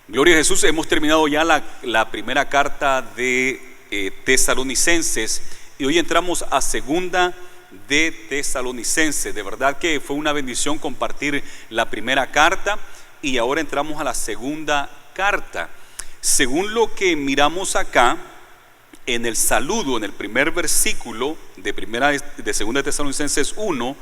Gloria a Jesús, hemos terminado ya la primera carta de Tesalonicenses y hoy entramos a segunda de Tesalonicenses. De verdad que fue una bendición compartir la primera carta y ahora entramos a la segunda carta. Según lo que miramos acá en el saludo, en el primer versículo de segunda de Tesalonicenses 1,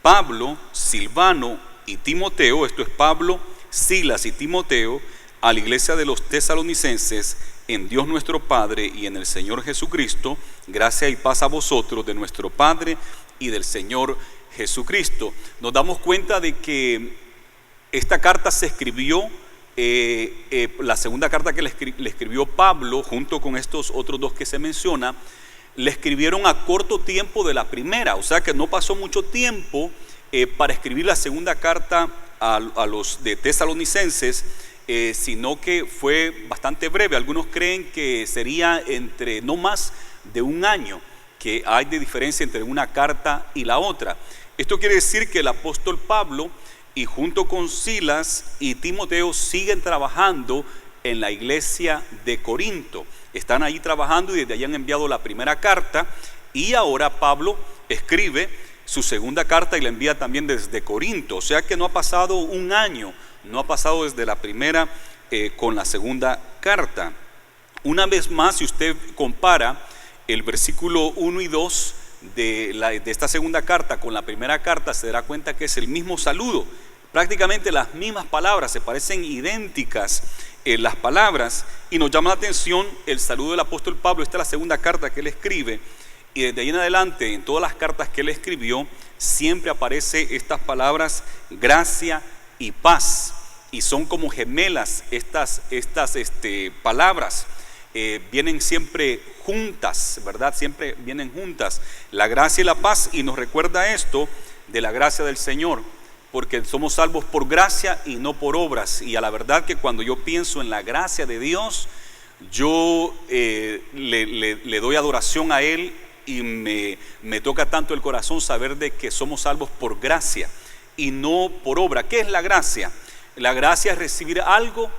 Pablo, Silvano y Timoteo, esto es Pablo, Silas y Timoteo, a la iglesia de los tesalonicenses, en Dios nuestro Padre y en el Señor Jesucristo, gracia y paz a vosotros de nuestro Padre y del Señor Jesucristo. Nos damos cuenta de que esta carta se escribió, la segunda carta que le escribió Pablo, junto con estos otros dos que se menciona, le escribieron a corto tiempo de la primera, o sea que no pasó mucho tiempo para escribir la segunda carta a los de tesalonicenses, sino que fue bastante breve. Algunos creen que sería entre no más de un año que hay de diferencia entre una carta y la otra. Esto quiere decir que el apóstol Pablo y junto con Silas y Timoteo siguen trabajando en la iglesia de Corinto. Están ahí trabajando y desde allí han enviado la primera carta, y ahora Pablo escribe su segunda carta y la envía también desde Corinto. O sea que no ha pasado un año, no ha pasado desde la primera con la segunda carta. Una vez más, si usted compara el versículo 1 y 2 de esta segunda carta con la primera carta, se dará cuenta que es el mismo saludo, prácticamente las mismas palabras, se parecen idénticas las palabras, y nos llama la atención el saludo del apóstol Pablo. Esta es la segunda carta que él escribe, y desde ahí en adelante, en todas las cartas que él escribió, siempre aparece estas palabras, gracia y paz, y son como gemelas estas palabras. Vienen siempre juntas, ¿verdad? Siempre vienen juntas, la gracia y la paz, y nos recuerda esto de la gracia del Señor, porque somos salvos por gracia y no por obras. Y a la verdad que cuando yo pienso en la gracia de Dios, yo le doy adoración a Él, y me toca tanto el corazón saber de que somos salvos por gracia y no por obra. ¿Qué es la gracia? La gracia es recibir algo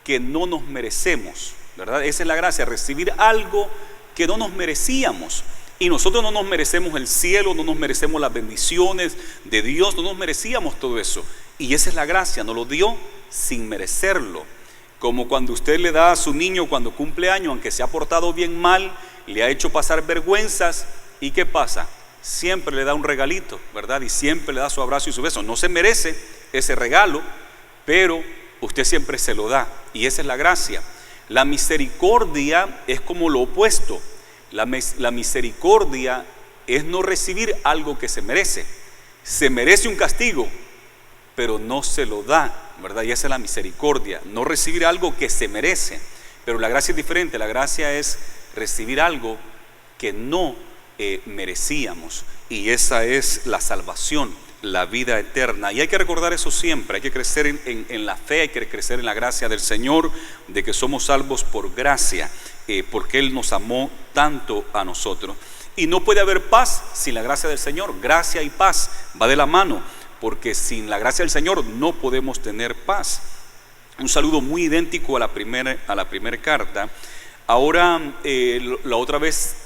que no nos merecemos, ¿verdad? Esa es la gracia, recibir algo que no nos merecíamos. Y nosotros no nos merecemos el cielo, no nos merecemos las bendiciones de Dios, no nos merecíamos todo eso. Y esa es la gracia, nos lo dio sin merecerlo. Como cuando usted le da a su niño cuando cumple años, aunque se ha portado bien mal, le ha hecho pasar vergüenzas, ¿y qué pasa? Siempre le da un regalito, ¿verdad? Y siempre le da su abrazo y su beso. No se merece ese regalo, pero usted siempre se lo da, y esa es la gracia. La misericordia es como lo opuesto. La misericordia es no recibir algo que se merece. Se merece un castigo, pero no se lo da, ¿verdad? Y esa es la misericordia, no recibir algo que se merece. Pero la gracia es diferente. La gracia es recibir algo que no merecíamos, y esa es la salvación, la vida eterna. Y hay que recordar eso siempre. Hay que crecer en la fe, hay que crecer en la gracia del Señor, de que somos salvos por gracia, porque Él nos amó tanto a nosotros. Y no puede haber paz sin la gracia del Señor. Gracia y paz va de la mano, porque sin la gracia del Señor no podemos tener paz. Un saludo muy idéntico a la primera carta. Ahora, la otra vez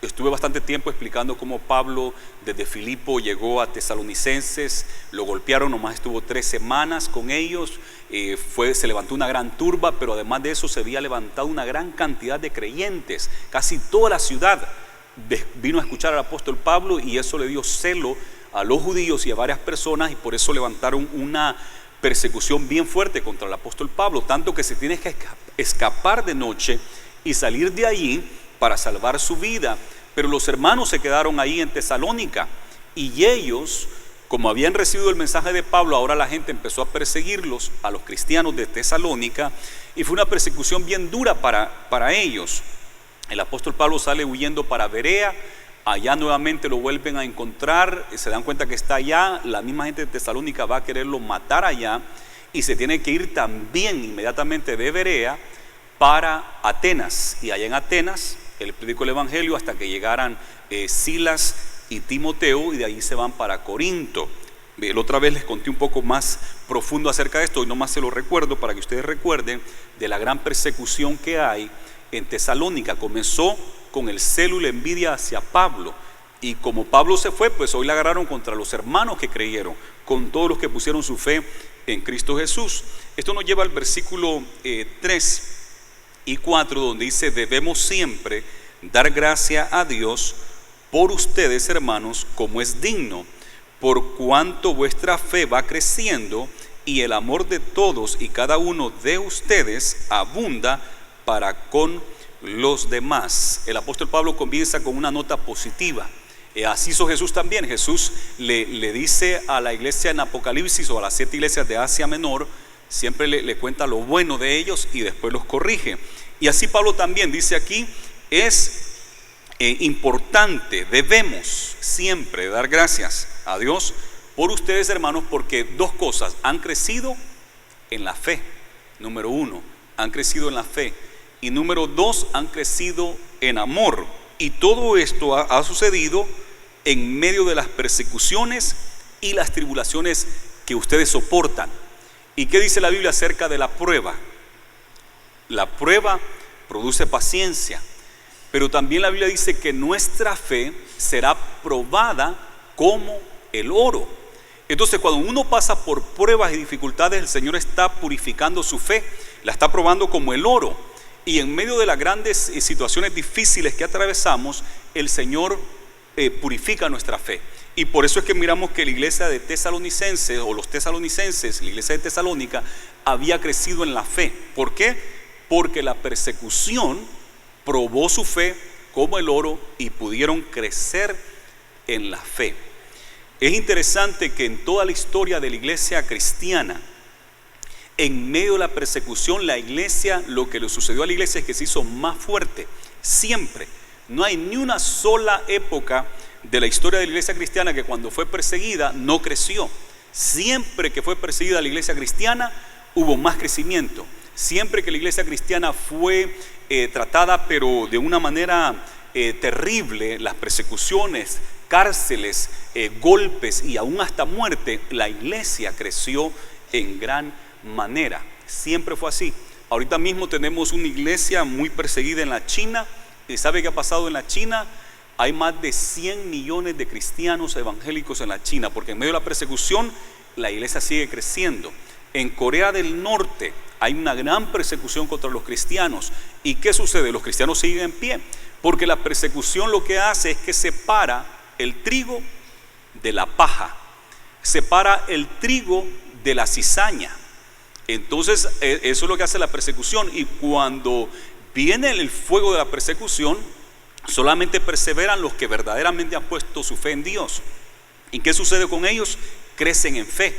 estuve bastante tiempo explicando cómo Pablo desde Filipo llegó a Tesalonicenses. Lo golpearon, nomás estuvo 3 semanas con ellos. Se levantó una gran turba, pero además de eso se había levantado una gran cantidad de creyentes. Casi toda la ciudad vino a escuchar al apóstol Pablo, y eso le dio celo a los judíos y a varias personas, y por eso levantaron una persecución bien fuerte contra el apóstol Pablo, tanto que se tiene que escapar de noche y salir de allí para salvar su vida. Pero los hermanos se quedaron ahí en Tesalónica, y ellos, como habían recibido el mensaje de Pablo, ahora la gente empezó a perseguirlos, a los cristianos de Tesalónica, y fue una persecución bien dura para ellos. El apóstol Pablo sale huyendo para Berea. Allá nuevamente lo vuelven a encontrar, se dan cuenta que está allá. La misma gente de Tesalónica va a quererlo matar allá, y se tiene que ir también inmediatamente de Berea para Atenas. Y allá en Atenas él predicó el evangelio hasta que llegaran Silas y Timoteo, y de ahí se van para Corinto. La otra vez les conté un poco más profundo acerca de esto, y nomás se lo recuerdo para que ustedes recuerden de la gran persecución que hay en Tesalónica. Comenzó con el celo y la envidia hacia Pablo, y como Pablo se fue, pues hoy la agarraron contra los hermanos que creyeron, con todos los que pusieron su fe en Cristo Jesús. Esto nos lleva al versículo 3 y 4, donde dice: debemos siempre dar gracia a Dios por ustedes, hermanos, como es digno, por cuanto vuestra fe va creciendo y el amor de todos y cada uno de ustedes abunda para con los demás. El apóstol Pablo comienza con una nota positiva. Así hizo Jesús también. Jesús le dice a la iglesia en Apocalipsis, o a las 7 iglesias de Asia Menor, siempre le cuenta lo bueno de ellos y después los corrige. Y así Pablo también dice aquí: es importante, debemos siempre dar gracias a Dios por ustedes, hermanos, porque dos cosas: han crecido en la fe. Número 1, han crecido en la fe, y número 2, han crecido en amor. Y todo esto ha sucedido en medio de las persecuciones y las tribulaciones que ustedes soportan. ¿Y qué dice la Biblia acerca de la prueba? La prueba produce paciencia, pero también la Biblia dice que nuestra fe será probada como el oro. Entonces, cuando uno pasa por pruebas y dificultades, el Señor está purificando su fe, la está probando como el oro. Y en medio de las grandes situaciones difíciles que atravesamos, el Señor purifica nuestra fe. Y por eso es que miramos que la iglesia de Tesalonicenses, o los tesalonicenses, la iglesia de Tesalónica, había crecido en la fe. ¿Por qué? Porque la persecución probó su fe como el oro y pudieron crecer en la fe. Es interesante que en toda la historia de la iglesia cristiana, en medio de la persecución, la iglesia, lo que le sucedió a la iglesia es que se hizo más fuerte. Siempre. No hay ni una sola época de la historia de la iglesia cristiana que cuando fue perseguida no creció. Siempre que fue perseguida la iglesia cristiana hubo más crecimiento. Siempre que la iglesia cristiana fue tratada, pero de una manera terrible, las persecuciones, cárceles, golpes y aún hasta muerte, la iglesia creció en gran manera. Siempre fue así. Ahorita mismo tenemos una iglesia muy perseguida en la China. ¿Y sabe qué ha pasado en la China? Hay más de 100 millones de cristianos evangélicos en la China, porque en medio de la persecución la iglesia sigue creciendo. En Corea del Norte hay una gran persecución contra los cristianos. ¿Y qué sucede? Los cristianos siguen en pie, porque la persecución lo que hace es que separa el trigo de la paja, separa el trigo de la cizaña. Entonces eso es lo que hace la persecución. Y cuando viene el fuego de la persecución, solamente perseveran los que verdaderamente han puesto su fe en Dios. ¿Y qué sucede con ellos? Crecen en fe.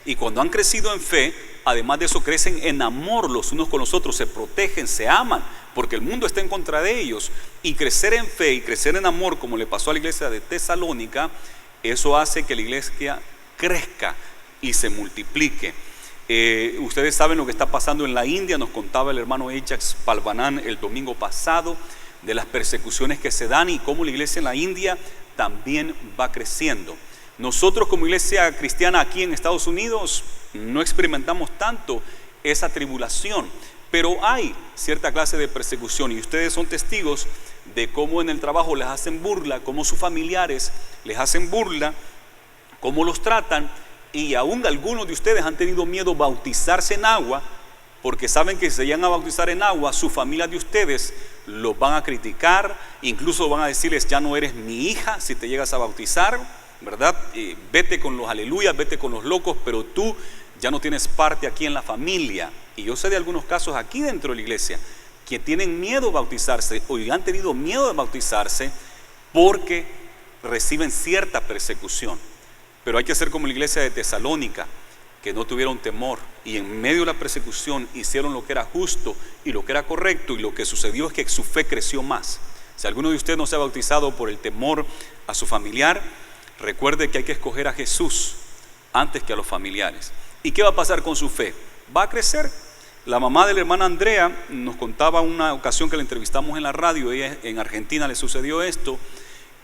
Y cuando han crecido en fe, además de eso, crecen en amor los unos con los otros, se protegen, se aman, porque el mundo está en contra de ellos. Y crecer en fe y crecer en amor, como le pasó a la iglesia de Tesalónica, eso hace que la iglesia crezca y se multiplique. Ustedes saben lo que está pasando en la India. Nos contaba el hermano Ajax Palvanan el domingo pasado de las persecuciones que se dan y cómo la iglesia en la India también va creciendo. Nosotros como iglesia cristiana aquí en Estados Unidos no experimentamos tanto esa tribulación, pero hay cierta clase de persecución, y ustedes son testigos de cómo en el trabajo les hacen burla, cómo sus familiares les hacen burla, cómo los tratan. Y aún algunos de ustedes han tenido miedo a bautizarse en agua, porque saben que si se llegan a bautizar en agua, sus familias de ustedes los van a criticar, incluso van a decirles: ya no eres mi hija si te llegas a bautizar, ¿verdad? Vete con los aleluyas, vete con los locos, pero tú ya no tienes parte aquí en la familia. Y yo sé de algunos casos aquí dentro de la iglesia que tienen miedo a bautizarse, o han tenido miedo de bautizarse porque reciben cierta persecución. Pero hay que ser como la iglesia de Tesalónica, que no tuvieron temor y en medio de la persecución hicieron lo que era justo y lo que era correcto, y lo que sucedió es que su fe creció más. Si alguno de ustedes no se ha bautizado por el temor a su familiar, recuerde que hay que escoger a Jesús antes que a los familiares. ¿Y qué va a pasar con su fe? Va a crecer. La mamá de la hermana Andrea nos contaba una ocasión que la entrevistamos en la radio. Ella en Argentina le sucedió esto,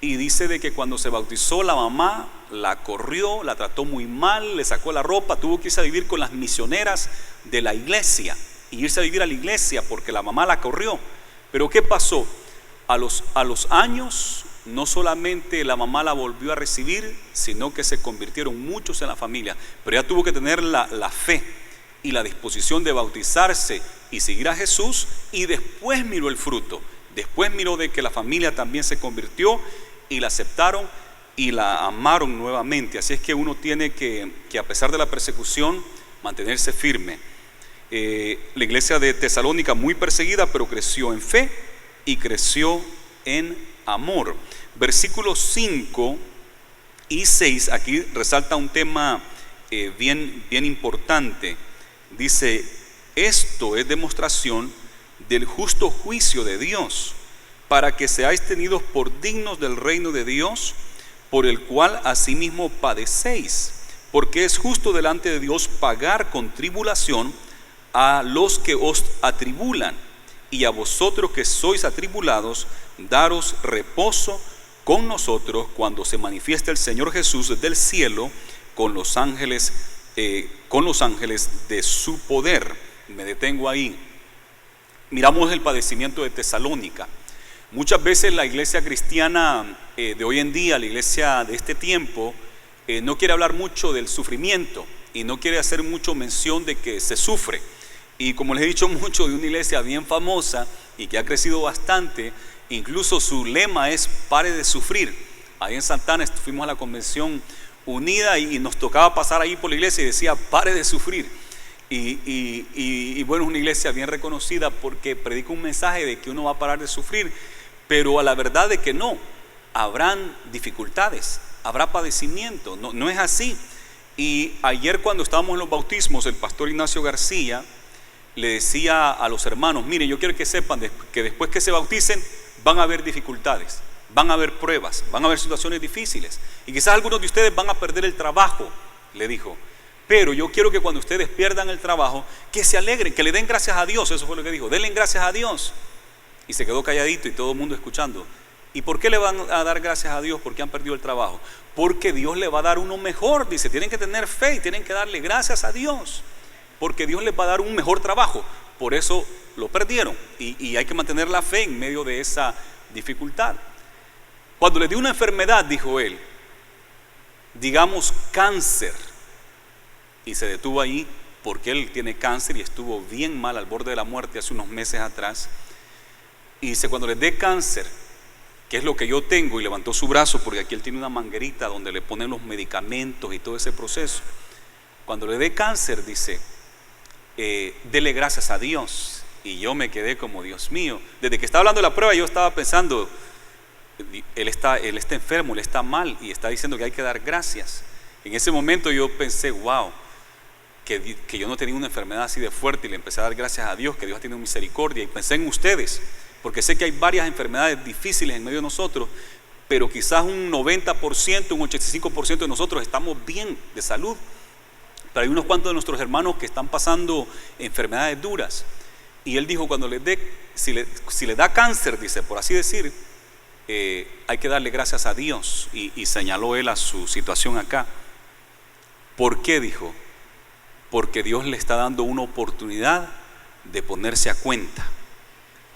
y dice de que cuando se bautizó la mamá la corrió, la trató muy mal, le sacó la ropa, tuvo que irse a vivir con las misioneras de la iglesia y irse a vivir a la iglesia porque la mamá la corrió. Pero ¿qué pasó? A los años no solamente la mamá la volvió a recibir, sino que se convirtieron muchos en la familia, pero ella tuvo que tener la fe y la disposición de bautizarse y seguir a Jesús, y después miró el fruto, después miró de que la familia también se convirtió y la aceptaron y la amaron nuevamente. Así es que uno tiene que a pesar de la persecución, mantenerse firme. La iglesia de Tesalónica, muy perseguida, pero creció en fe y creció en amor. Versículos 5 y 6, aquí resalta un tema bien importante. Dice: esto es demostración del justo juicio de Dios, para que seáis tenidos por dignos del reino de Dios, por el cual asimismo padecéis, porque es justo delante de Dios pagar con tribulación a los que os atribulan, y a vosotros que sois atribulados, daros reposo con nosotros cuando se manifieste el Señor Jesús desde el cielo con los ángeles de su poder. Me detengo ahí. Miramos el padecimiento de Tesalónica. Muchas veces la iglesia cristiana de hoy en día, la iglesia de este tiempo, no quiere hablar mucho del sufrimiento y no quiere hacer mucho mención de que se sufre. Y como les he dicho mucho, de una iglesia bien famosa y que ha crecido bastante, incluso su lema es "pare de sufrir". Ahí en Santana fuimos a la convención unida y nos tocaba pasar ahí por la iglesia y decía "pare de sufrir". Y bueno, es una iglesia bien reconocida porque predica un mensaje de que uno va a parar de sufrir, pero a la verdad de que no, habrán dificultades, habrá padecimiento, no es así. Y ayer cuando estábamos en los bautismos, el pastor Ignacio García le decía a los hermanos: miren, yo quiero que sepan que después que se bauticen van a haber dificultades, van a haber pruebas, van a haber situaciones difíciles, y quizás algunos de ustedes van a perder el trabajo, le dijo. Pero yo quiero que cuando ustedes pierdan el trabajo, que se alegren, que le den gracias a Dios. Eso fue lo que dijo: denle gracias a Dios. Y se quedó calladito y todo el mundo escuchando. ¿Y por qué le van a dar gracias a Dios porque han perdido el trabajo? Porque Dios le va a dar uno mejor. Dice, tienen que tener fe y tienen que darle gracias a Dios, porque Dios les va a dar un mejor trabajo. Por eso lo perdieron, y hay que mantener la fe en medio de esa dificultad. Cuando le dio una enfermedad, dijo él, digamos cáncer, y se detuvo ahí porque él tiene cáncer y estuvo bien mal, al borde de la muerte hace unos meses atrás. Y dice: cuando les dé cáncer, que es lo que yo tengo, y levantó su brazo porque aquí él tiene una manguerita donde le ponen los medicamentos y todo ese proceso. Cuando le dé cáncer, dice, dele gracias a Dios. Y yo me quedé como: Dios mío. Desde que estaba hablando de la prueba, yo estaba pensando, él está enfermo, él está mal, y está diciendo que hay que dar gracias. En ese momento yo pensé: wow, que yo no tenía una enfermedad así de fuerte, y le empecé a dar gracias a Dios, que Dios ha tenido misericordia. Y pensé en ustedes, porque sé que hay varias enfermedades difíciles en medio de nosotros, pero quizás un 90%, un 85% de nosotros estamos bien de salud. Pero hay unos cuantos de nuestros hermanos que están pasando enfermedades duras. Y él dijo: cuando si le da cáncer, dice, por así decir, hay que darle gracias a Dios. Y señaló él a su situación acá. ¿Por qué? Dijo: porque Dios le está dando una oportunidad de ponerse a cuenta.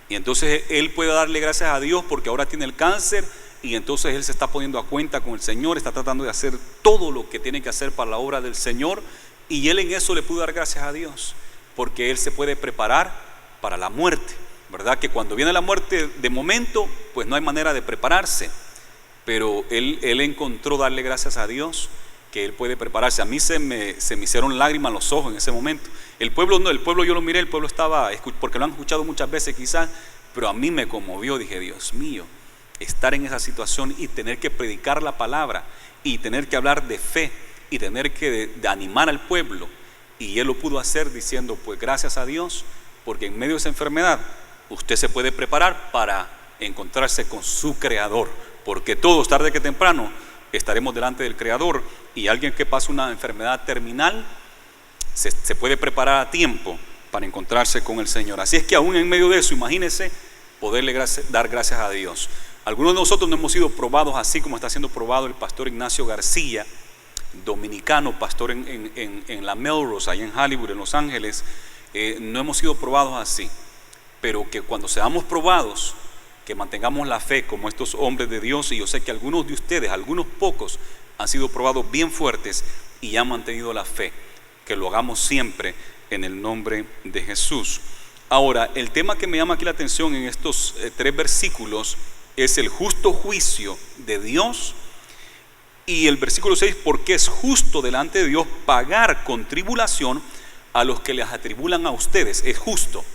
Y entonces él puede darle gracias a Dios porque ahora tiene el cáncer, y entonces él se está poniendo a cuenta con el Señor, está tratando de hacer todo lo que tiene que hacer para la obra del Señor, y él en eso le pudo dar gracias a Dios, porque él se puede preparar para la muerte, ¿verdad? Que cuando viene la muerte de momento, pues no hay manera de prepararse, pero él encontró darle gracias a Dios que él puede prepararse. A mí se me hicieron lágrimas en los ojos en ese momento. El pueblo yo lo miré, el pueblo estaba, porque lo han escuchado muchas veces quizás, pero a mí me conmovió. Dije: Dios mío, estar en esa situación y tener que predicar la palabra y tener que hablar de fe y tener que de animar al pueblo, y él lo pudo hacer diciendo: pues gracias a Dios, porque en medio de esa enfermedad usted se puede preparar para encontrarse con su Creador, porque todos, tarde que temprano, estaremos delante del Creador. Y alguien que pasa una enfermedad terminal se puede preparar a tiempo para encontrarse con el Señor. Así es que aún en medio de eso, imagínense poderle dar gracias a Dios. Algunos de nosotros no hemos sido probados así como está siendo probado el pastor Ignacio García, dominicano, pastor en la Melrose, allá en Hollywood, en Los Ángeles. No hemos sido probados así, pero que cuando seamos probados, que mantengamos la fe como estos hombres de Dios. Y yo sé que algunos de ustedes, algunos pocos, han sido probados bien fuertes y han mantenido la fe. Que lo hagamos siempre en el nombre de Jesús. Ahora, el tema que me llama aquí la atención en estos 3 versículos es el justo juicio de Dios. Y el versículo 6, porque es justo delante de Dios pagar con tribulación a los que les atribulan a ustedes. Es justo.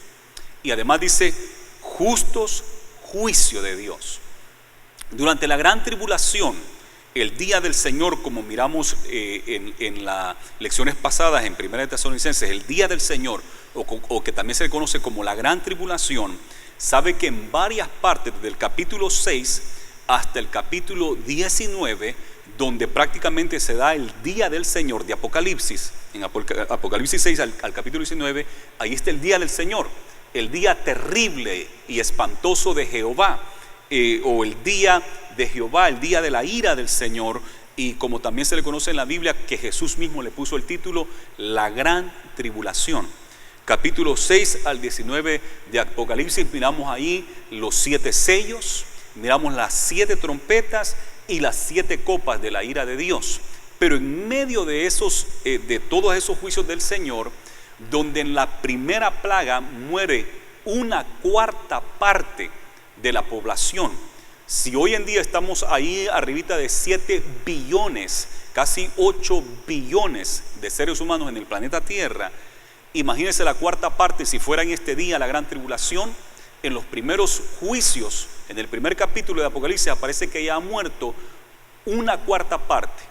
Y además dice, justos juicio de Dios. Durante la gran tribulación, el día del Señor, como miramos en las lecciones pasadas en 1 Tesalonicenses, el día del Señor, o que también se le conoce como la gran tribulación, sabe que en varias partes, desde el capítulo 6 hasta el capítulo 19, donde prácticamente se da el día del Señor de Apocalipsis, en Apocalipsis 6 al capítulo 19, ahí está el día del Señor, el día terrible y espantoso de Jehová, o el día de Jehová, el día de la ira del Señor, y como también se le conoce en la Biblia, que Jesús mismo le puso el título, la gran tribulación. Capítulo 6 al 19 de Apocalipsis, miramos ahí los 7 sellos, miramos las 7 trompetas y las 7 copas de la ira de Dios. Pero en medio de de todos esos juicios del Señor, donde en la primera plaga muere 1/4 parte de la población. Si hoy en día estamos ahí arribita de 7 billones, casi 8 billones de seres humanos en el planeta Tierra, imagínense la 1/4 parte si fuera en este día la gran tribulación. En los primeros juicios, en el primer capítulo de Apocalipsis, aparece que ya ha muerto 1/4 parte,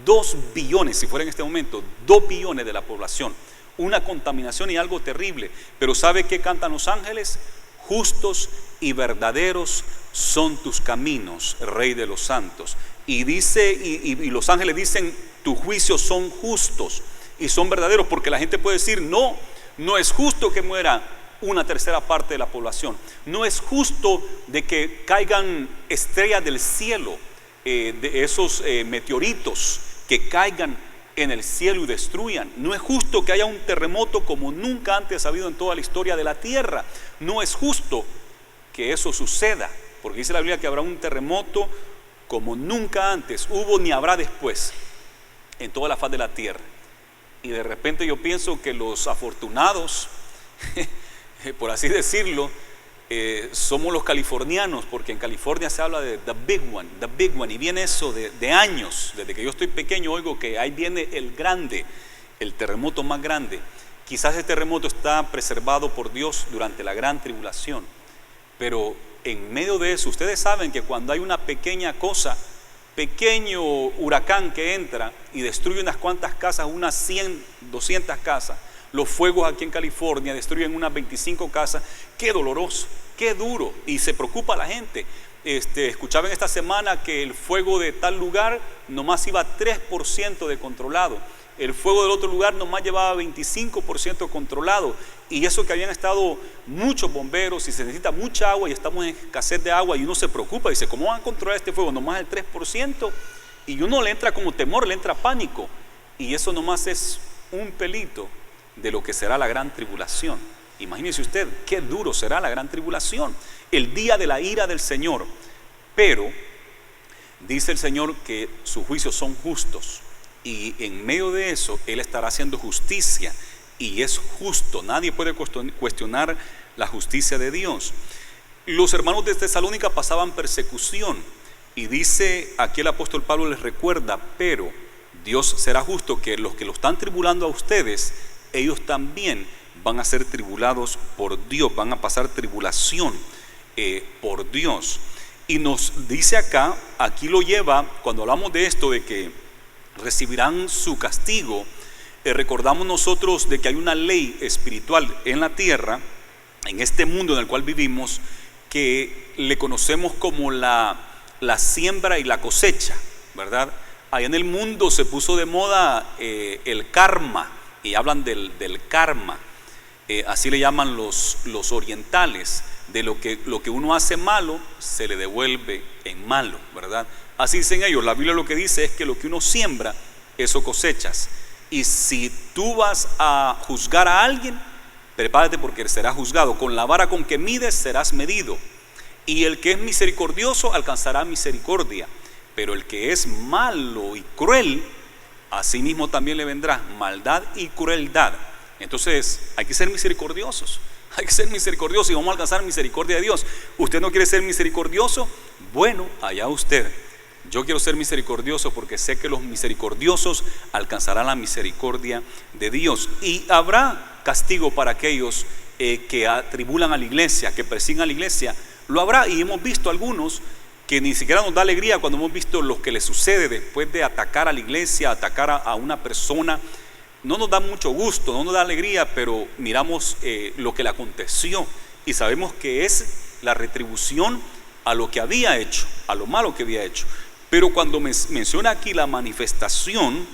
2 billones, si fuera en este momento, 2 billones de la población. Una contaminación y algo terrible. Pero ¿sabe qué cantan los ángeles? Justos y verdaderos son tus caminos, Rey de los santos. Y dice, y los ángeles dicen, tus juicios son justos y son verdaderos, porque la gente puede decir, no es justo que muera 1/3 parte de la población. No es justo de que caigan estrellas del cielo, de esos meteoritos que caigan en el cielo y destruyan. No es justo que haya un terremoto como nunca antes ha habido en toda la historia de la tierra. No es justo que eso suceda, porque dice la Biblia que habrá un terremoto como nunca antes hubo ni habrá después en toda la faz de la tierra. Y de repente yo pienso que los afortunados, por así decirlo, somos los californianos, porque en California se habla de the big one, y viene eso de años. Desde que yo estoy pequeño oigo que ahí viene el grande, el terremoto más grande. Quizás este terremoto está preservado por Dios durante la gran tribulación, pero en medio de eso, ustedes saben que cuando hay una pequeña cosa, pequeño huracán que entra y destruye unas cuantas casas, unas 100, 200 casas, los fuegos aquí en California destruyen unas 25 casas. Qué doloroso, qué duro, y se preocupa la gente. Escuchaba en esta semana que el fuego de tal lugar nomás iba 3% de controlado, el fuego del otro lugar nomás llevaba 25% controlado, y eso que habían estado muchos bomberos y se necesita mucha agua y estamos en escasez de agua, y uno se preocupa, dice, ¿cómo van a controlar este fuego? Nomás el 3%, y uno le entra como temor, le entra pánico, y eso nomás es un pelito de lo que será la gran tribulación. Imagínese usted qué duro será la gran tribulación, el día de la ira del Señor. Pero dice el Señor que sus juicios son justos, y en medio de eso Él estará haciendo justicia, y es justo. Nadie puede cuestionar la justicia de Dios. Los hermanos de Tesalónica pasaban persecución, y dice aquí el apóstol Pablo les recuerda, pero Dios será justo, que los que lo están tribulando a ustedes, ellos también van a ser tribulados por Dios, van a pasar tribulación por Dios. Y nos dice acá, aquí lo lleva, cuando hablamos de esto, de que recibirán su castigo, recordamos nosotros de que hay una ley espiritual en la tierra, en este mundo en el cual vivimos, que le conocemos como la siembra y la cosecha, ¿verdad? Allá en el mundo se puso de moda el karma, y hablan del karma, así le llaman los orientales, de lo que uno hace malo, se le devuelve en malo, ¿verdad? Así dicen ellos. La Biblia lo que dice es que lo que uno siembra, eso cosechas. Y si tú vas a juzgar a alguien, prepárate porque serás juzgado. Con la vara con que mides serás medido. Y el que es misericordioso alcanzará misericordia. Pero el que es malo y cruel, asimismo también le vendrá maldad y crueldad. Entonces hay que ser misericordiosos. Hay que ser misericordiosos y vamos a alcanzar misericordia de Dios. ¿Usted no quiere ser misericordioso? Bueno, allá usted. Yo quiero ser misericordioso porque sé que los misericordiosos alcanzarán la misericordia de Dios. Y habrá castigo para aquellos que atribulan a la iglesia, que persiguen a la iglesia. Lo habrá, y hemos visto algunos que ni siquiera nos da alegría cuando hemos visto lo que les sucede después de atacar a la iglesia, atacar a una persona. No nos da mucho gusto, no nos da alegría, pero miramos lo que le aconteció y sabemos que es la retribución a lo que había hecho, a lo malo que había hecho. Pero cuando menciona aquí la manifestación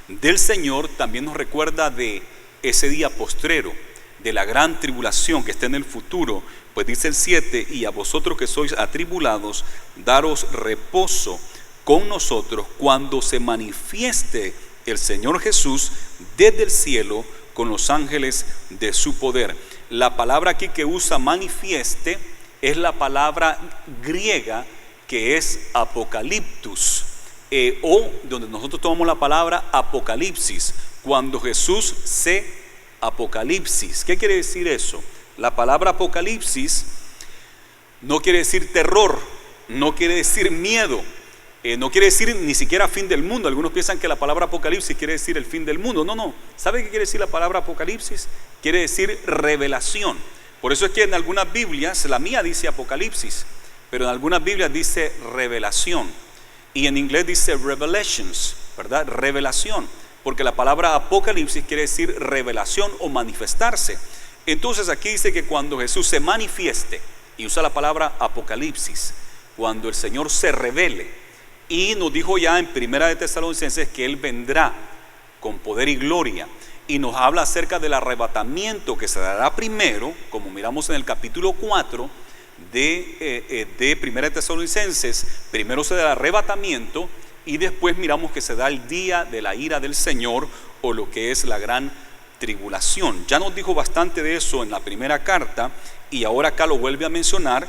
del Señor, también nos recuerda de ese día postrero, de la gran tribulación que está en el futuro. Pues dice el 7, y a vosotros que sois atribulados, daros reposo con nosotros cuando se manifieste el Señor Jesús desde el cielo con los ángeles de su poder. La palabra aquí que usa manifieste es la palabra griega que es apocaliptus, o donde nosotros tomamos la palabra apocalipsis, cuando Jesús se apocalipsis. ¿Qué quiere decir eso? La palabra apocalipsis no quiere decir terror, no quiere decir miedo, no quiere decir ni siquiera fin del mundo. Algunos piensan que la palabra apocalipsis quiere decir el fin del mundo. No. ¿Sabe qué quiere decir la palabra apocalipsis? Quiere decir revelación. Por eso es que en algunas Biblias, la mía dice apocalipsis, pero en algunas Biblias dice revelación. Y en inglés dice revelations, ¿verdad? Revelación. Porque la palabra apocalipsis quiere decir revelación o manifestarse. Entonces aquí dice que cuando Jesús se manifieste, y usa la palabra apocalipsis, cuando el Señor se revele, y nos dijo ya en Primera de Tesalonicenses que Él vendrá con poder y gloria, y nos habla acerca del arrebatamiento que se dará primero, como miramos en el capítulo 4 de Primera de Tesalonicenses. Primero se da el arrebatamiento y después miramos que se da el día de la ira del Señor, o lo que es la gran tribulación. Ya nos dijo bastante de eso en la primera carta, y ahora acá lo vuelve a mencionar.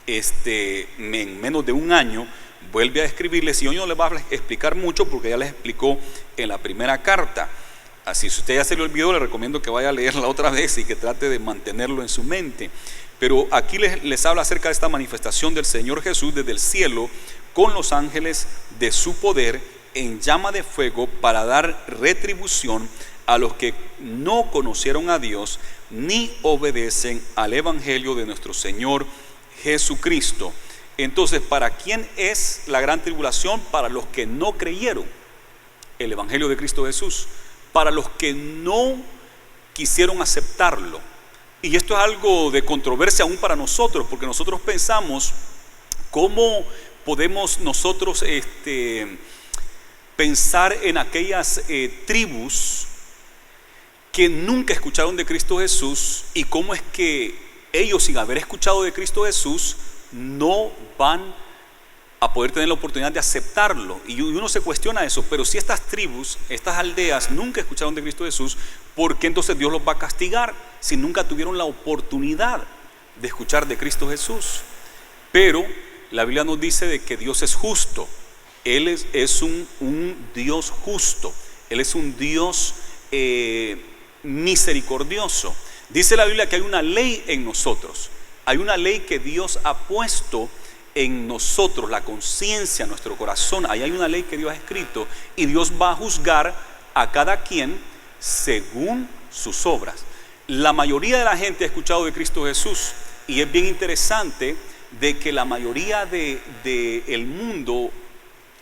En menos de un año vuelve a escribirles, y hoy no les va a explicar mucho porque ya les explicó en la primera carta. Así, si usted ya se le olvidó, le recomiendo que vaya a leerla otra vez y que trate de mantenerlo en su mente. Pero aquí les habla acerca de esta manifestación del Señor Jesús desde el cielo con los ángeles de su poder en llama de fuego, para dar retribución a los que no conocieron a Dios ni obedecen al evangelio de nuestro Señor Jesucristo. Entonces, ¿para quién es la gran tribulación? Para los que no creyeron el evangelio de Cristo Jesús, para los que no quisieron aceptarlo. Y esto es algo de controversia aún para nosotros, porque nosotros pensamos cómo podemos nosotros pensar en aquellas tribus que nunca escucharon de Cristo Jesús, y cómo es que ellos, sin haber escuchado de Cristo Jesús, no van a poder tener la oportunidad de aceptarlo. Y uno se cuestiona eso. Pero si estas tribus, estas aldeas nunca escucharon de Cristo Jesús, ¿por qué entonces Dios los va a castigar si nunca tuvieron la oportunidad de escuchar de Cristo Jesús? Pero la Biblia nos dice de que Dios es justo. Él es un Dios justo. Él es un Dios misericordioso. Dice la Biblia que hay una ley en nosotros. Hay una ley que Dios ha puesto en nosotros, la conciencia, nuestro corazón. Ahí hay una ley que Dios ha escrito, y Dios va a juzgar a cada quien según sus obras. La mayoría de la gente ha escuchado de Cristo Jesús, y es bien interesante de que la mayoría del mundo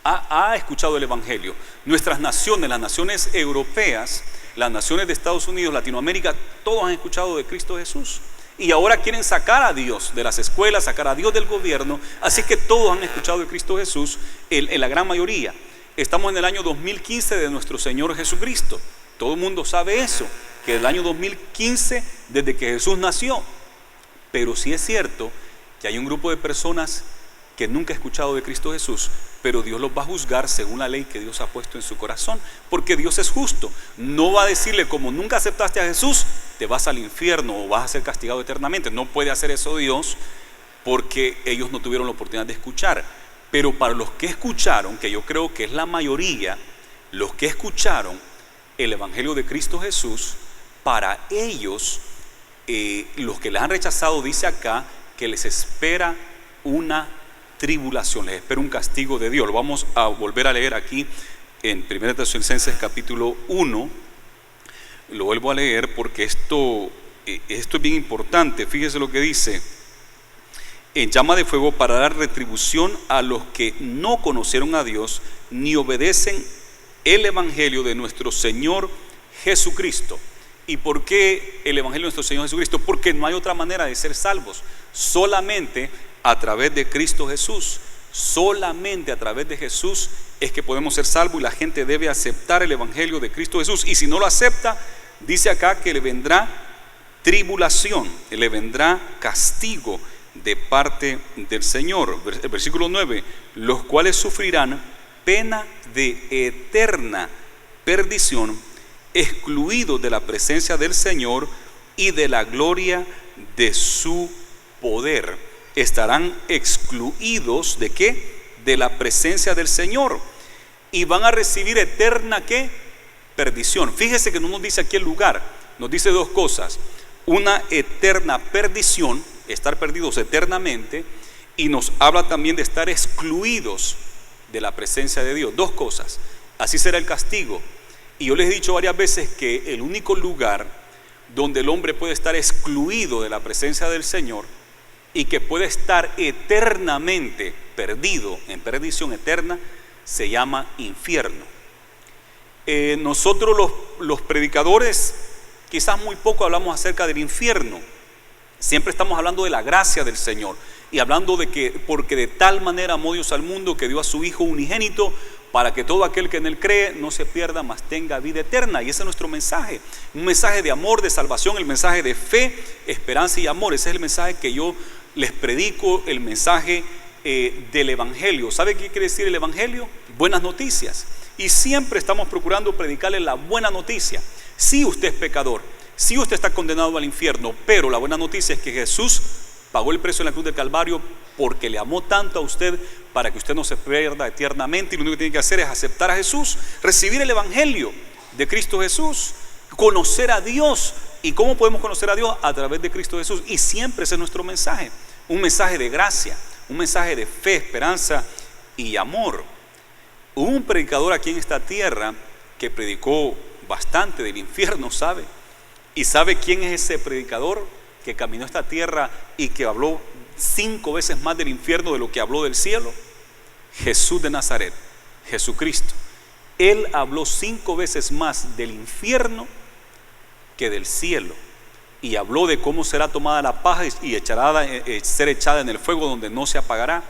ha escuchado el evangelio. Nuestras naciones, las naciones europeas, las naciones de Estados Unidos, Latinoamérica, todos han escuchado de Cristo Jesús. Y ahora quieren sacar a Dios de las escuelas, sacar a Dios del gobierno. Así que todos han escuchado de Cristo Jesús, en la gran mayoría. Estamos en el año 2015 de nuestro Señor Jesucristo. Todo el mundo sabe eso, que el año 2015, desde que Jesús nació. Pero sí es cierto que hay un grupo de personas que nunca ha escuchado de Cristo Jesús, pero Dios los va a juzgar según la ley que Dios ha puesto en su corazón, porque Dios es justo. No va a decirle, como nunca aceptaste a Jesús, te vas al infierno o vas a ser castigado eternamente. No puede hacer eso Dios, porque ellos no tuvieron la oportunidad de escuchar. Pero para los que escucharon, que yo creo que es la mayoría, los que escucharon el Evangelio de Cristo Jesús, para ellos, los que les han rechazado, dice acá que les espera una tribulación, les espera un castigo de Dios. Lo vamos a volver a leer aquí en 1 Tesalonicenses capítulo 1. Lo vuelvo a leer porque esto es bien importante. Fíjese lo que dice: en llama de fuego para dar retribución a los que no conocieron a Dios ni obedecen el Evangelio de nuestro Señor Jesucristo. ¿Y por qué el Evangelio de nuestro Señor Jesucristo? Porque no hay otra manera de ser salvos, solamente a través de Cristo Jesús. Solamente a través de Jesús es que podemos ser salvos, y la gente debe aceptar el Evangelio de Cristo Jesús. Y si no lo acepta, dice acá que le vendrá tribulación, le vendrá castigo de parte del Señor. El versículo 9: los cuales sufrirán pena de eterna perdición, excluidos de la presencia del Señor y de la gloria de su poder. Estarán excluidos ¿de qué? De la presencia del Señor, y van a recibir eterna ¿qué? Perdición. Fíjese que no nos dice aquí el lugar, nos dice dos cosas: una eterna perdición, estar perdidos eternamente, y nos habla también de estar excluidos de la presencia de Dios. Dos cosas. Así será el castigo. Y yo les he dicho varias veces que el único lugar donde el hombre puede estar excluido de la presencia del Señor y que puede estar eternamente perdido, en perdición eterna, se llama infierno. Nosotros los predicadores quizás muy poco hablamos acerca del infierno. Siempre estamos hablando de la gracia del Señor y hablando de que porque de tal manera amó Dios al mundo que dio a su Hijo unigénito, para que todo aquel que en él cree no se pierda, mas tenga vida eterna. Y ese es nuestro mensaje, un mensaje de amor, de salvación, el mensaje de fe, esperanza y amor. Ese es el mensaje que yo les predico, el mensaje del Evangelio. ¿Sabe qué quiere decir el Evangelio? Buenas noticias. Y siempre estamos procurando predicarle la buena noticia. Si usted es pecador, si usted está condenado al infierno, pero la buena noticia es que Jesús pagó el precio en la cruz del Calvario porque le amó tanto a usted para que usted no se pierda eternamente, y lo único que tiene que hacer es aceptar a Jesús, recibir el Evangelio de Cristo Jesús, conocer a Dios. ¿Y cómo podemos conocer a Dios? A través de Cristo Jesús. Y siempre ese es nuestro mensaje, un mensaje de gracia, un mensaje de fe, esperanza y amor. Hubo un predicador aquí en esta tierra que predicó bastante del infierno, ¿sabe? ¿Y sabe quién es ese predicador que caminó esta tierra y que habló 5 veces más del infierno de lo que habló del cielo? Jesús de Nazaret, Jesucristo. Él habló 5 veces más del infierno que del cielo, y habló de cómo será tomada la paja y ser echada en el fuego donde no se apagará,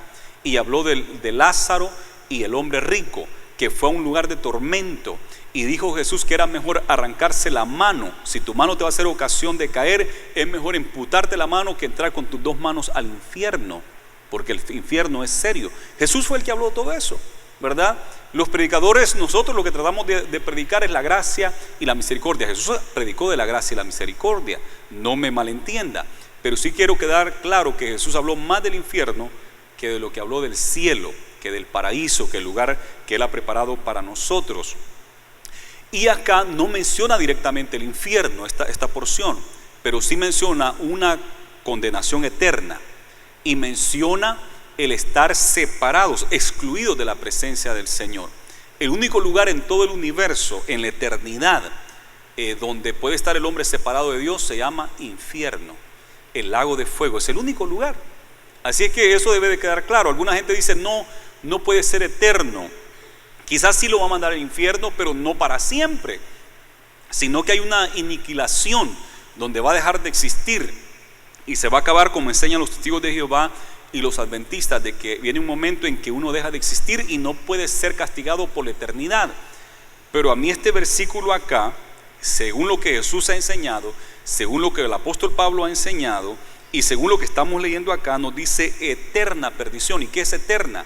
y habló de Lázaro y el hombre rico que fue a un lugar de tormento, y dijo Jesús que era mejor arrancarse la mano. Si tu mano te va a hacer ocasión de caer, es mejor amputarte la mano que entrar con tus 2 manos al infierno, porque el infierno es serio. Jesús fue el que habló todo eso, ¿verdad? Los predicadores, nosotros lo que tratamos de predicar es la gracia y la misericordia. Jesús predicó de la gracia y la misericordia, no me malentienda, pero sí quiero quedar claro que Jesús habló más del infierno que de lo que habló del cielo, que del paraíso, que el lugar que Él ha preparado para nosotros. Y acá no menciona directamente el infierno, esta porción, pero sí menciona una condenación eterna, y menciona el estar separados, excluidos de la presencia del Señor. El único lugar en todo el universo, en la eternidad, donde puede estar el hombre separado de Dios, se llama infierno. El lago de fuego es el único lugar. Así es que eso debe de quedar claro. Alguna gente dice no puede ser eterno. Quizás sí lo va a mandar al infierno, pero no para siempre, sino que hay una aniquilación donde va a dejar de existir y se va a acabar, como enseñan los testigos de Jehová y los adventistas, de que viene un momento en que uno deja de existir y no puede ser castigado por la eternidad. Pero a mí este versículo acá, según lo que Jesús ha enseñado, según lo que el apóstol Pablo ha enseñado, Y según lo que estamos leyendo acá, nos dice eterna perdición. ¿Y qué es eterna?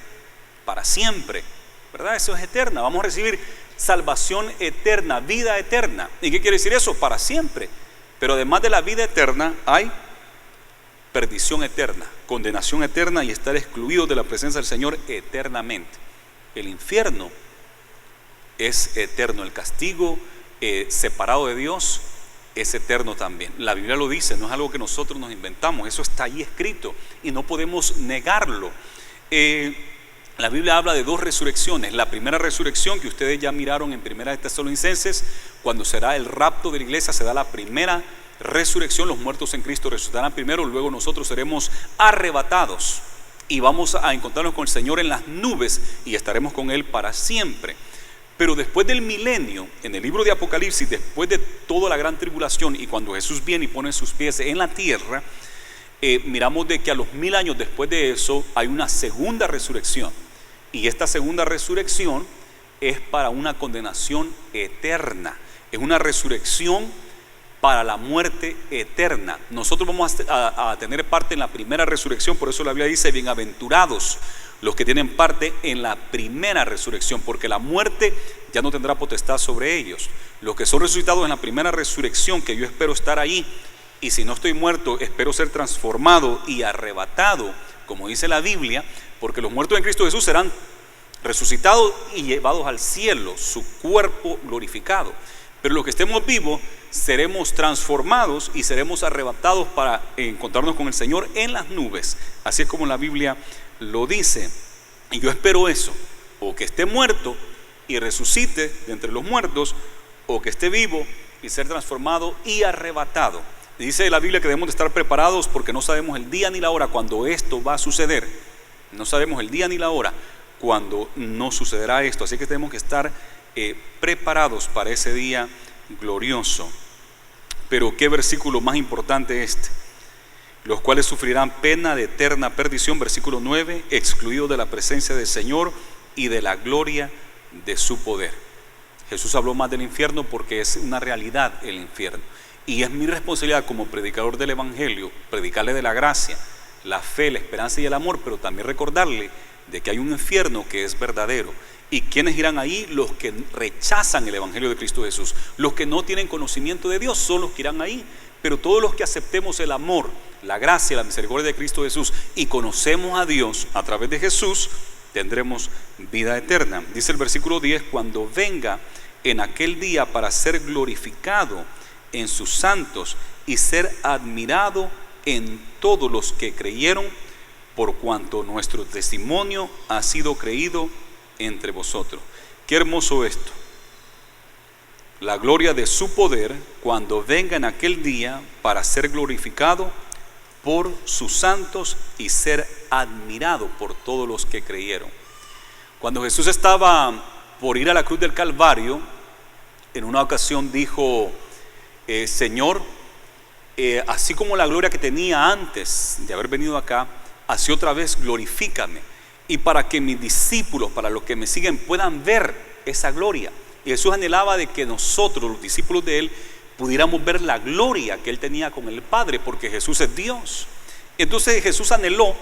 Para siempre, ¿verdad? Eso es eterna. Vamos a recibir salvación eterna, vida eterna. ¿Y qué quiere decir eso? Para siempre. Pero además de la vida eterna, hay perdición eterna, condenación eterna y estar excluidos de la presencia del Señor eternamente. El infierno es eterno, el castigo separado de Dios es eterno también. La Biblia lo dice, no es algo que nosotros nos inventamos, eso está ahí escrito y no podemos negarlo. La Biblia habla de dos resurrecciones. La primera resurrección que ustedes ya miraron en Primera de Tesalonicenses, cuando será el rapto de la iglesia, se da la primera resurrección. Los muertos en Cristo resucitarán primero, luego nosotros seremos arrebatados y vamos a encontrarnos con el Señor en las nubes y estaremos con Él para siempre. Pero después del milenio, en el libro de Apocalipsis, después de toda la gran tribulación y cuando Jesús viene y pone sus pies en la tierra, miramos de que a los 1000 años después de eso hay una segunda resurrección. Y esta segunda resurrección es para una condenación eterna. Es una resurrección para la muerte eterna. Nosotros vamos a tener parte en la primera resurrección. Por eso la Biblia dice: bienaventurados los que tienen parte en la primera resurrección, porque la muerte ya no tendrá potestad sobre ellos. Los que son resucitados en la primera resurrección, que yo espero estar ahí, y si no estoy muerto, espero ser transformado y arrebatado, como dice la Biblia, porque los muertos en Cristo Jesús serán resucitados y llevados al cielo, su cuerpo glorificado. Pero los que estemos vivos seremos transformados y seremos arrebatados para encontrarnos con el Señor en las nubes. Así es como la Biblia lo dice. Y yo espero eso, o que esté muerto y resucite de entre los muertos, o que esté vivo y ser transformado y arrebatado. Dice la Biblia que debemos de estar preparados porque no sabemos el día ni la hora cuando esto va a suceder. No sabemos el día ni la hora cuando no sucederá esto. Así que tenemos que estar preparados para ese día glorioso. Pero qué versículo más importante este: los cuales sufrirán pena de eterna perdición, versículo 9, excluidos de la presencia del Señor y de la gloria de su poder. Jesús habló más del infierno porque es una realidad el infierno, y es mi responsabilidad como predicador del evangelio predicarle de la gracia, la fe, la esperanza y el amor, pero también recordarle de que hay un infierno que es verdadero. ¿Y quiénes irán ahí? Los que rechazan el evangelio de Cristo Jesús. Los que no tienen conocimiento de Dios son los que irán ahí. Pero todos los que aceptemos el amor, la gracia, la misericordia de Cristo Jesús y conocemos a Dios a través de Jesús, tendremos vida eterna. Dice el versículo 10: cuando venga en aquel día para ser glorificado en sus santos y ser admirado en todos los que creyeron, por cuanto nuestro testimonio ha sido creído entre vosotros. Qué hermoso esto. La gloria de su poder cuando venga en aquel día para ser glorificado por sus santos y ser admirado por todos los que creyeron. Cuando Jesús estaba por ir a la cruz del Calvario, en una ocasión dijo: Señor, así como la gloria que tenía antes de haber venido acá, así otra vez glorifícame, y para que mis discípulos, para los que me siguen, puedan ver esa gloria. Y Jesús anhelaba de que nosotros, los discípulos de Él, pudiéramos ver la gloria que Él tenía con el Padre, porque Jesús es Dios. Entonces Jesús anheló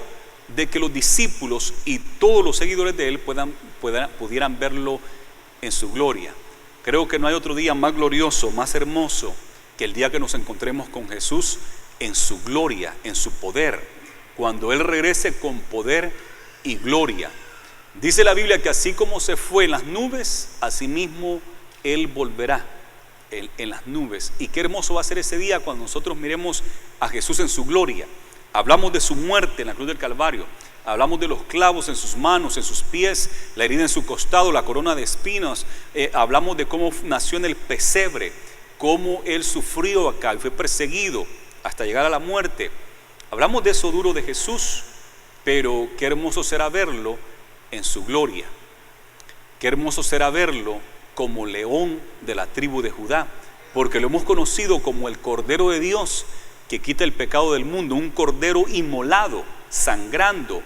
de que los discípulos y todos los seguidores de Él pudieran verlo en su gloria. Creo que no hay otro día más glorioso, más hermoso, que el día que nos encontremos con Jesús en su gloria, en su poder, cuando Él regrese con poder y gloria. Dice la Biblia que así como se fue en las nubes, así mismo Él volverá en las nubes. Y qué hermoso va a ser ese día cuando nosotros miremos a Jesús en su gloria. Hablamos de su muerte en la cruz del Calvario, hablamos de los clavos en sus manos, en sus pies, la herida en su costado, la corona de espinas, hablamos de cómo nació en el pesebre, cómo Él sufrió acá y fue perseguido hasta llegar a la muerte. Hablamos de eso duro de Jesús, pero qué hermoso será verlo en su gloria. Qué hermoso será verlo como león de la tribu de Judá, porque lo hemos conocido como el Cordero de Dios que quita el pecado del mundo, un cordero inmolado, sangrando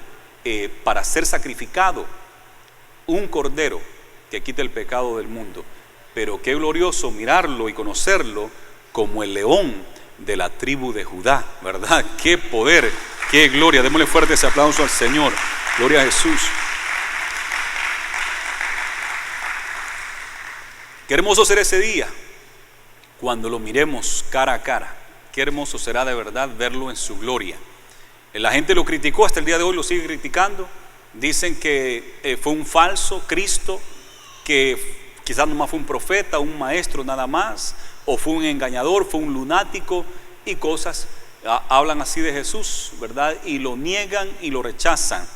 para ser sacrificado, un cordero que quita el pecado del mundo. Pero qué glorioso mirarlo y conocerlo como el león de la tribu de Judá, ¿verdad? ¡Qué poder! ¡Qué gloria! Démosle fuerte ese aplauso al Señor. Gloria a Jesús. Qué hermoso será ese día cuando lo miremos cara a cara. Qué hermoso será de verdad verlo en su gloria. La gente lo criticó, hasta el día de hoy lo sigue criticando. Dicen que fue un falso Cristo, que quizás nomás fue un profeta, un maestro nada más, o fue un engañador, fue un lunático y cosas. Hablan así de Jesús, ¿verdad? Y lo niegan y lo rechazan.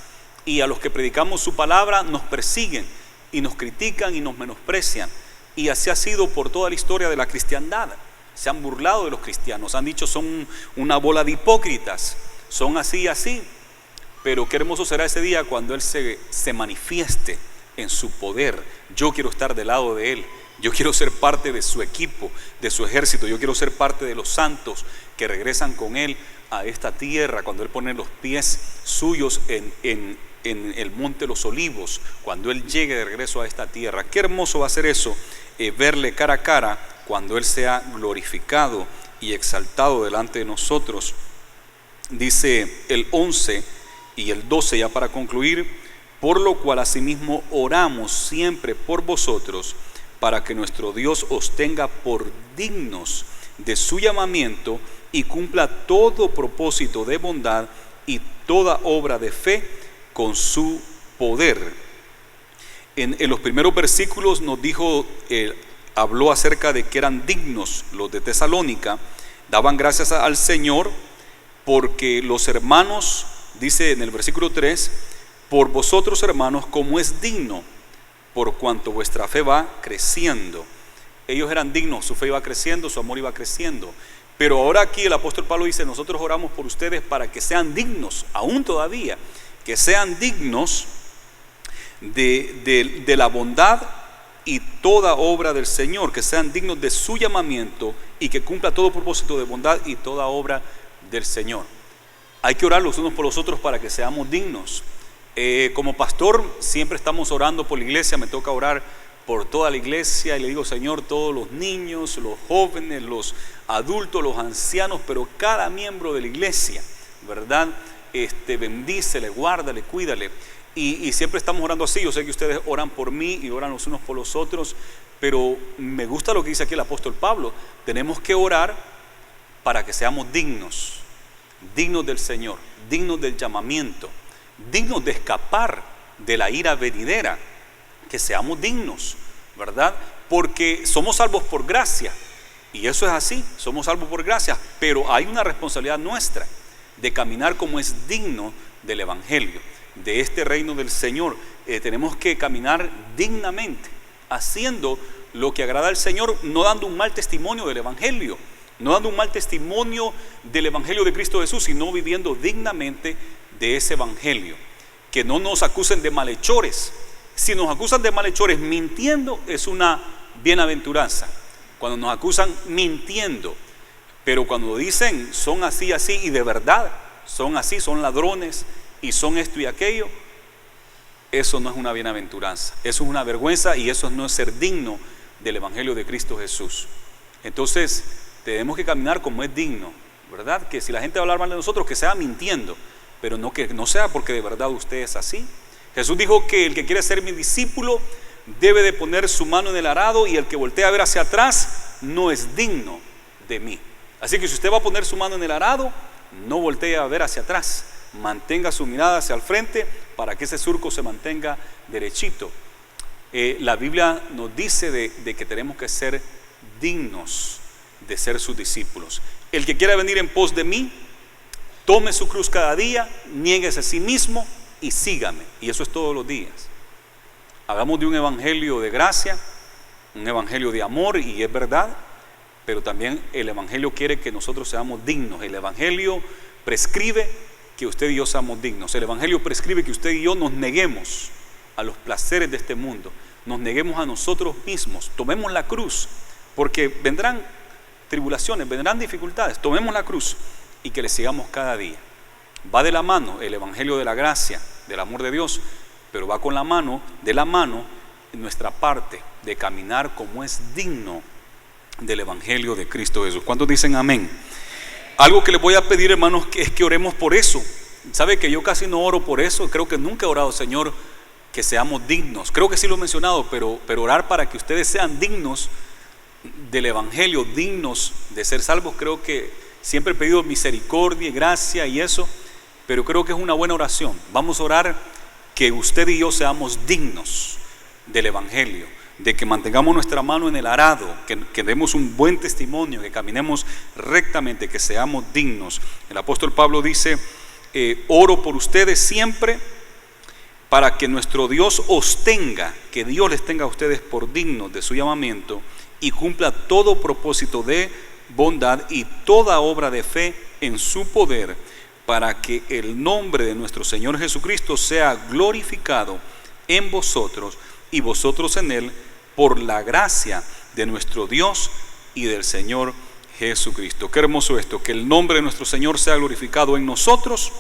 Y a los que predicamos su palabra nos persiguen y nos critican y nos menosprecian. Y así ha sido por toda la historia de la cristiandad. Se han burlado de los cristianos, han dicho son una bola de hipócritas, son así y así. Pero qué hermoso será ese día cuando Él se manifieste en su poder. Yo quiero estar del lado de Él. Yo quiero ser parte de su equipo, de su ejército. Yo quiero ser parte de los santos que regresan con Él a esta tierra, cuando Él pone los pies suyos en el monte de los olivos, cuando Él llegue de regreso a esta tierra. Qué hermoso va a ser eso, verle cara a cara cuando Él sea glorificado y exaltado delante de nosotros. Dice el 11 y el 12 ya para concluir: por lo cual asimismo oramos siempre por vosotros, para que nuestro Dios os tenga por dignos de su llamamiento y cumpla todo propósito de bondad y toda obra de fe con su poder. En los primeros versículos nos dijo, habló acerca de que eran dignos los de Tesalónica, daban gracias al Señor porque los hermanos, dice en el versículo 3, por vosotros hermanos como es digno, por cuanto vuestra fe va creciendo. Ellos eran dignos, su fe iba creciendo, su amor iba creciendo. Pero ahora aquí el apóstol Pablo dice: nosotros oramos por ustedes para que sean dignos, aún todavía, que sean dignos de la bondad y toda obra del Señor, que sean dignos de su llamamiento y que cumpla todo propósito de bondad y toda obra del Señor. Hay que orar los unos por los otros para que seamos dignos. Como pastor siempre estamos orando por la iglesia, me toca orar por toda la iglesia y le digo: Señor, todos los niños, los jóvenes, los adultos, los ancianos, pero cada miembro de la iglesia, ¿verdad? Bendícele, guárdale, cuídale. Y siempre estamos orando así. Yo sé que ustedes oran por mí y oran los unos por los otros, pero me gusta lo que dice aquí el apóstol Pablo. Tenemos que orar para que seamos dignos, dignos del Señor, dignos del llamamiento, dignos de escapar de la ira venidera, que seamos dignos, ¿verdad? Porque somos salvos por gracia, y eso es así, somos salvos por gracia, pero hay una responsabilidad nuestra de caminar como es digno del evangelio, de este reino del Señor. Tenemos que caminar dignamente, haciendo lo que agrada al Señor, no dando un mal testimonio del evangelio, no dando un mal testimonio del evangelio de Cristo Jesús, sino viviendo dignamente de ese evangelio. Que no nos acusen de malhechores. Si nos acusan de malhechores mintiendo, es una bienaventuranza. Cuando nos acusan mintiendo, pero cuando dicen son así, así, y de verdad son así, son ladrones y son esto y aquello, eso no es una bienaventuranza, eso es una vergüenza, y eso no es ser digno del evangelio de Cristo Jesús. Entonces tenemos que caminar como es digno, ¿verdad? Que si la gente va a hablar mal de nosotros, que sea mintiendo, pero no que no sea porque de verdad usted es así. Jesús dijo que el que quiere ser mi discípulo debe de poner su mano en el arado, y el que voltea a ver hacia atrás no es digno de mí. Así que si usted va a poner su mano en el arado, no voltee a ver hacia atrás, mantenga su mirada hacia el frente para que ese surco se mantenga derechito. La Biblia nos dice de que tenemos que ser dignos de ser sus discípulos. El que quiera venir en pos de mí, tome su cruz cada día, niéguese a sí mismo y sígame. Y eso es todos los días. Hagamos de un evangelio de gracia, un evangelio de amor, y es verdad, pero también el evangelio quiere que nosotros seamos dignos. El evangelio prescribe que usted y yo seamos dignos. El evangelio prescribe que usted y yo nos neguemos a los placeres de este mundo, nos neguemos a nosotros mismos, tomemos la cruz, porque vendrán tribulaciones, vendrán dificultades, tomemos la cruz y que le sigamos cada día. Va de la mano el evangelio de la gracia, del amor de Dios, pero va con la mano, de la mano, nuestra parte de caminar como es digno del evangelio de Cristo Jesús. ¿Cuántos dicen amén? Algo que les voy a pedir, hermanos, es que oremos por eso. Sabe que yo casi no oro por eso, creo que nunca he orado, Señor, que seamos dignos. Creo que sí lo he mencionado, pero orar para que ustedes sean dignos del Evangelio, dignos de ser salvos. Creo que siempre he pedido misericordia y gracia y eso, pero creo que es una buena oración. Vamos a orar que usted y yo seamos dignos del Evangelio, de que mantengamos nuestra mano en el arado, que demos un buen testimonio, que caminemos rectamente, que seamos dignos. El apóstol Pablo dice, oro por ustedes siempre para que nuestro Dios os tenga, que Dios les tenga a ustedes por dignos de su llamamiento y cumpla todo propósito de bondad y toda obra de fe en su poder, para que el nombre de nuestro Señor Jesucristo sea glorificado en vosotros y vosotros en Él, por la gracia de nuestro Dios y del Señor Jesucristo. Qué hermoso esto, que el nombre de nuestro Señor sea glorificado en nosotros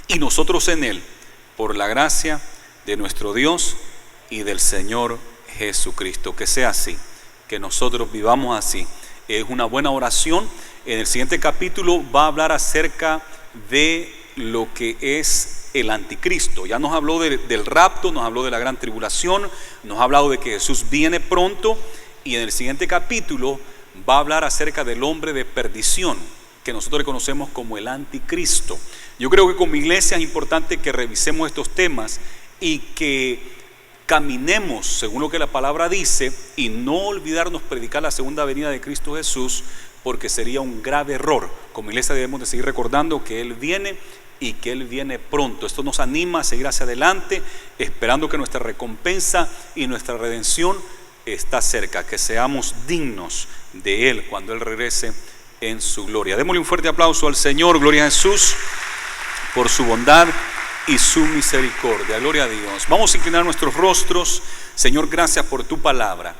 y nosotros en Él, por la gracia de nuestro Dios y del Señor Jesucristo. Que sea así, que nosotros vivamos así. Es una buena oración. En el siguiente capítulo va a hablar acerca de lo que es el anticristo. Ya nos habló del rapto, nos habló de la gran tribulación, nos ha hablado de que Jesús viene pronto, y en el siguiente capítulo va a hablar acerca del hombre de perdición, que nosotros reconocemos como el anticristo. Yo creo que como iglesia es importante que revisemos estos temas y que caminemos según lo que la palabra dice, y no olvidarnos predicar la segunda venida de Cristo Jesús, porque sería un grave error. Como iglesia debemos de seguir recordando que Él viene y que Él viene pronto. Esto nos anima a seguir hacia adelante, esperando que nuestra recompensa y nuestra redención está cerca, que seamos dignos de Él cuando Él regrese en su gloria. Démosle un fuerte aplauso al Señor. Gloria a Jesús por su bondad y su misericordia. Gloria a Dios. Vamos a inclinar nuestros rostros. Señor, gracias por tu palabra.